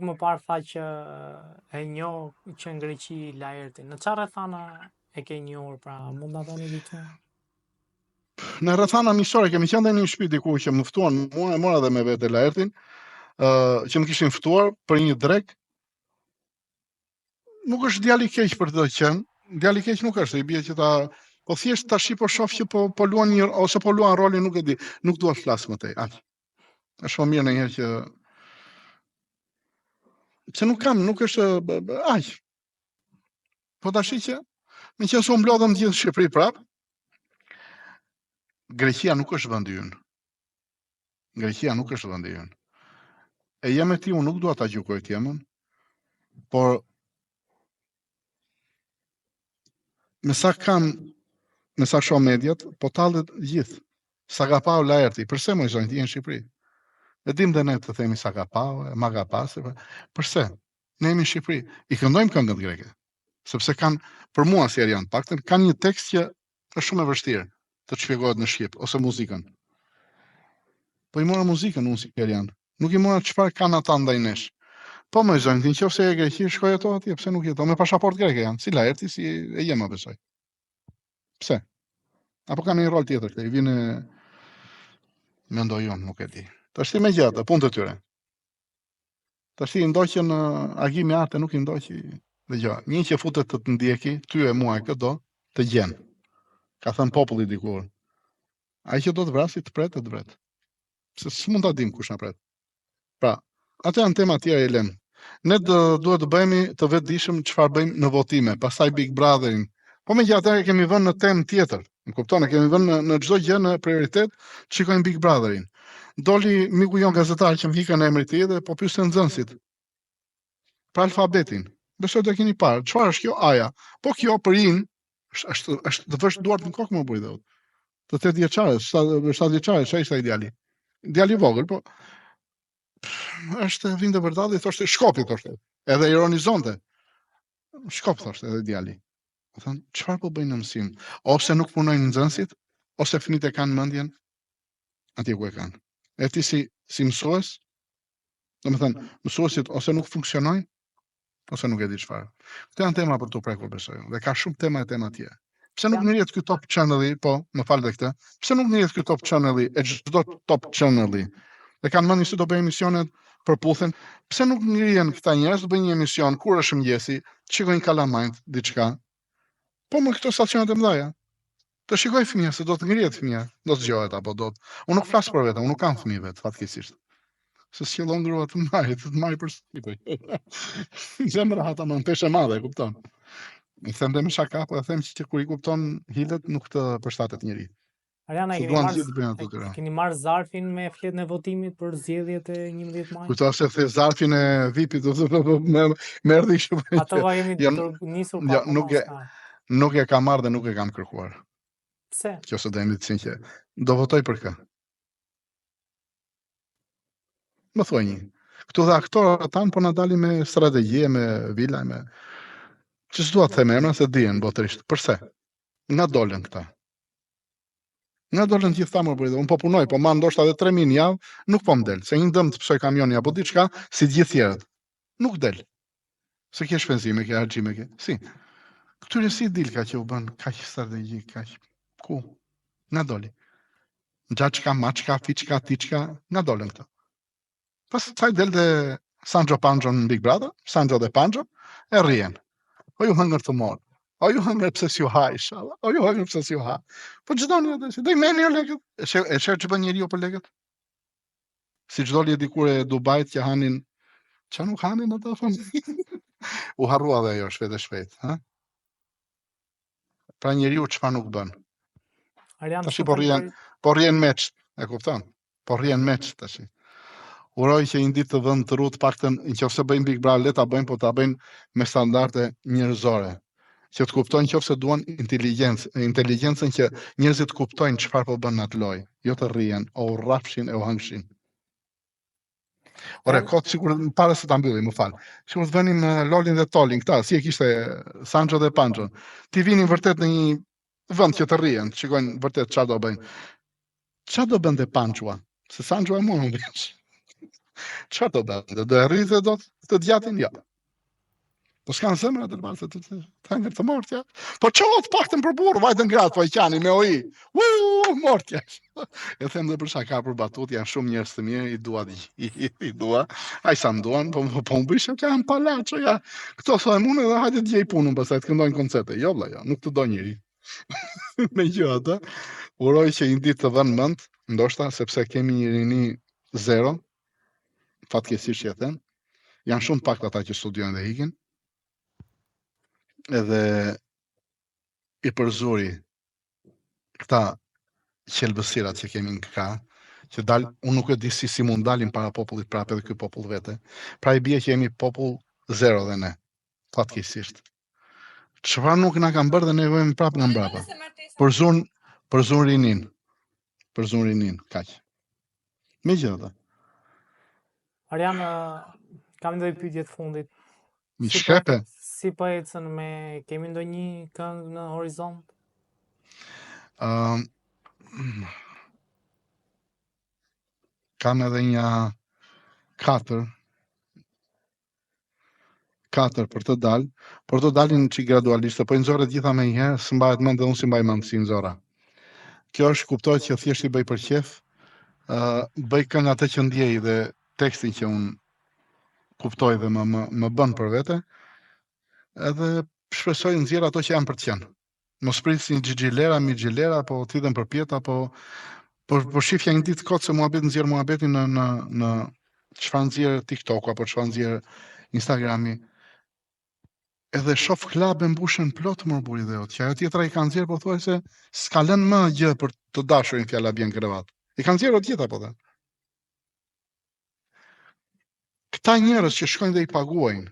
Më parë tha që e njoh që në Greqi la Ertin. Në çfarë rrethana e ke njohur, pra mund ta thoni diçka? Në rrethana miqësore kemi qenë në një shtëpi diku që më ftuan mua, e mora edhe me vete Laertin, që më kishin ftuar për një drek. Nuk është djali i keq për të qenë, djali i keq nuk është, i bie që ta po thjesht tash po shoh që po luan një ose po luan rolin, nuk e di, nuk dua të flas më tej. Është më mirë ndonjëherë që nuk kam, nuk është aq. Po tash që me qenë se u mblodhëm gjithë Shqipëri prap, Greqia nuk është vendi ynë. Greqia nuk është vendi ynë. E jam e ti, unë nuk dua ta gjykoj temën, por me sa shoh mediat, po tallet gjithë. Sa ka pau Laerti, përse më zonë ti në Shqipëri? E dim dhe ne të themi sa ka pau, ma ka pasë, përse? Ne jemi në Shqipëri, i këndojmë këngët greke, sepse kanë, për mua si janë paktën, kanë një tekst që është shumë e vështirë të shpjegohet në Shqip, ose muzikën. Po i mora muzikën unë si janë. Nuk i mora çfarë kanë ata ndaj nesh. Po më zonë, nëse e Greqi shkoj ato atje, pse nuk jeton me pasaportë greke janë, si Laerti, si e jema besoj. Pse? Apo kanë një rol tjetër këtej, vjen mendoj unë, nuk e di. Tash me gjatë, punë të tyre. Tash i ndoqën agimi arte, nuk i ndoqi dëgjoj. Një që futet të ndjeki, ty e mua e këdo, të gjen. Ka thënë populli dikur. Ai që do të vrasë të pret, të vret. Se s'mund ta dim kush na pret. Pra, ato janë tema tjera e lëm. Ne duhet të bëhemi të vetëdijshëm çfarë bëjmë në votime, pastaj Big Brotherin. Po megjithatë e kemi vënë në temë tjetër. Më kupton, e kemi vënë në çdo gjë në prioritet, shikojmë Big Brotherin. Doli miku jon gazetar që më hikën emrin e tij dhe po pyetën nxënësit. Për alfabetin. Besoj të keni parë. Çfarë është kjo aja? Po kjo për in është të vësh duart në kokë më bujë dot. Të 8 vjeçare, 7 vjeçare, çfarë ishte ideali? Djali i vogël, po është vinte vërtet i thoshte shkopi thoshte. Edhe ironizonte. Shkop thoshte edhe djali. Do thon, çfarë po bëjnë në mësim? Ose nuk punojnë nxënësit, ose fëmijët e kanë mendjen atje ku e kanë. E ti si mësues, domethënë, mësuesit ose nuk funksionojnë, ose nuk e di çfarë. Këto janë tema për të prekur besoj. Dhe ka shumë tema tjera. Pse nuk ngrihet ky Top Channel-i, po, më fal dhe këtë. Pse nuk ngrihet ky Top Channel-i, e çdo Top Channel-i? Dhe kanë mendin se do bëjnë emisionet për puthen. Pse nuk ngrihen këta njerëz të bëjnë një emision kur është mëngjesi, shikojnë kalamajt, diçka. Po më këto stacionet e mëdha. Të shikoj fëmijë se do të ngrihet fëmia, do të zgjohet apo do të. Unë nuk flas për vetëm, unë nuk kam fëmijë vet, fatkeqësisht. Se s'qellon grua të marr për sipër. Zemra ata më peshë madhe, e kupton. I them dhe me shaka, po e them që kur i kupton hilet nuk të përshtatet njëri. Ariana, keni marrë zarfin me fletën e votimit për zgjedhjet e 11 maj? Kujto se the zarfin e VIP-it, më erdhi shumë. Ato jemi nisur pa. Nuk e kam marrë dhe nuk e kam kërkuar. Pse? Qose do jemi të sinqert. Do votoj për kë? Më thuaj një. Këtu dhe aktorët tanë po na dalin me strategji, me vila, me që s'dua të them emra se dihen botërisht. Përse? Nga dolën këta. Nga dolën gjithë ta më bëri. Unë po punoj, po ma ndoshta edhe 3000 javë, nuk po më del. Se një dëm të psoj kamioni apo diçka, si gjithë tjerët. Nuk del. Se ke shpenzime, ke harxime, ke. Si. Këtyre si dilka që u bën kaq strategji, kaq. Ku? Nga doli. Gjaçka, maçka, fiçka, tiçka, nga dolën këta. Pastaj del dhe Sandro Panjo në Big Brother, Sandro dhe Panjo, e rrien. O ju hëngër të morë. O ju hëngër pëse si u ha, inshallah. O ju hëngër pëse si u ha. Po çdo një atë, do i merrni lekët. E çfarë që bën njeriu për lekët? Si çdo lë dikur e Dubajt që hanin, çfarë nuk hanin ata fëmijë. U harrua dhe ajo shpejt, ha? Pra njeriu çfarë nuk bën. Tash po rrien meç, e kupton? Po rrien meç tash. Uroj që një ditë të vënë të rrut paktën nëse bëjnë Big Brother, le ta bëjnë, po ta bëjnë me standarde njerëzore. Që të kuptojnë nëse duan inteligjencën që njerëzit kuptojnë çfarë po bën atë lojë, jo të rrien, o rrafshin e u hëngshin. Ore, kot sikur para se ta mbyllim, më fal. Sikur të vënim Lolin dhe Tolin këta, si e kishte Sandro dhe Panjo. Ti vinin vërtet në një vend që të rrien, shikojnë vërtet çfarë do bëjnë. Çfarë do bënte Panjoa? Se Sandro e mund të bësh. Çfarë do bëj? Do e rritë do të djatin? Ja. Po s'kan zemra të bërë të hangër të mortja. Po qohët paktën për burë, vajtën gratë, po i qani me oi. Mortja. E them dhe për shaka për batut, janë shumë njerëz të mirë, i dua. Ai sa më duan, po më bëshë që janë palaço, ja. Këto thonë unë edhe hajde të gjej punën pastaj të këndojnë koncerte. Jo vlla, jo, nuk të do njëri. Megjithatë, uroj që një ditë të vënë mend, ndoshta sepse kemi një rini zero, fatkeqësisht që e them. Janë shumë pak ata që studiojnë dhe ikin. Edhe i përzuri këta qelbësirat që kemi në ka, që unë nuk e di si mund dalin para popullit prapë edhe ky popull vete. Pra i bie që jemi popull zero dhe ne, fatkeqësisht. Çfarë nuk na kanë bërë dhe ne vëmë prapë nga mbrapa. Për zon rinin. Për zon rinin, kaq. Megjithatë. Arian, kam ndonjë pyetje të fundit. Mi shkepe? Si po ecën kemi ndonjë këngë në horizont? Kam edhe një 4 për të dalë, por të dalin që gradualisht, po i nxorë gjitha me njëherë, së mbahet mend dhe unë si mbaj mend si nxora. Kjo është kuptohet që thjesht i bëj për qef, bëj këngë atë që ndjej dhe tekstin që unë kuptoj dhe më bën për vete, edhe shpresoj nxjerr ato që janë për të qenë. Mos prisin xhixhilera, mixhilera, po thithen për pjeta, po shifja një ditë kot se muhabet nxjerr muhabetin në çfarë nxjerr TikTok apo çfarë nxjerr Instagrami. Edhe shoh klabe mbushen plot më buri dhe që ajo tjetra i kanë nxjerr, po thuaj se s'ka lënë më gjë për të dashurin fjala bien krevat. I kanë nxjerr gjithë apo dhe. Këta njerëz që shkojnë dhe i paguajnë.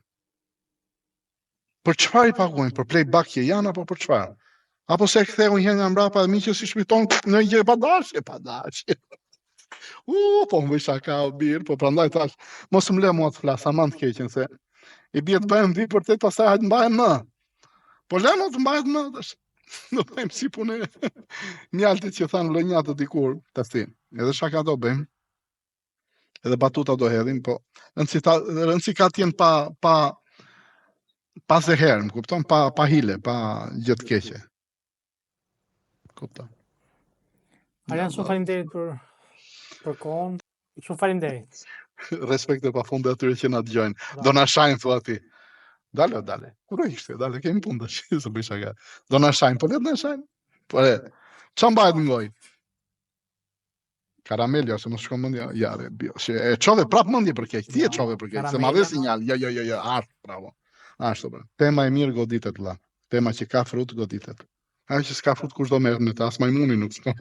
Për çfarë i paguajnë? Për playback që janë apo për çfarë? Apo se ktheu një herë nga mbrapa dhe miqë si shpiton në një gjë pa dashje. Po më bëj shaka o birë, po prandaj thash, mos më le mua të flas, aman të keqen se i bie të bëjmë vit për të pastaj hajt mbahen më. Po le më të mbahet më, do bëjmë si punë. Mjaltit që thanë lënjatë dikur, tasti. Edhe shaka do bëjmë. Edhe batuta do hedhin, po rëndësi ka të jenë pa zeher, më kupton, pa hile, pa gjë të keqe. Kupton. Arian, shumë faleminderit për kohën. Shumë faleminderit. Respekt e pafundit atyre që na dëgjojnë. Do na shajnë thua ti. Dale. Kur ishte? Dale, kemi punë tash, s'u bëj shaka. Do na shajnë, po le të na shajnë. Po le. Çfarë mbahet në gojë? Karamelja, se mos shkon mendja. Ja, e çove prap mendje për keq. Ti e çove për keq. Se ma dhe sinjal. Jo, bravo. Ashtu bra. Tema e mirë goditet vëlla. Tema që ka frut goditet. Ajo që s'ka frut kush do merret me ta, as majmuni nuk s'ka.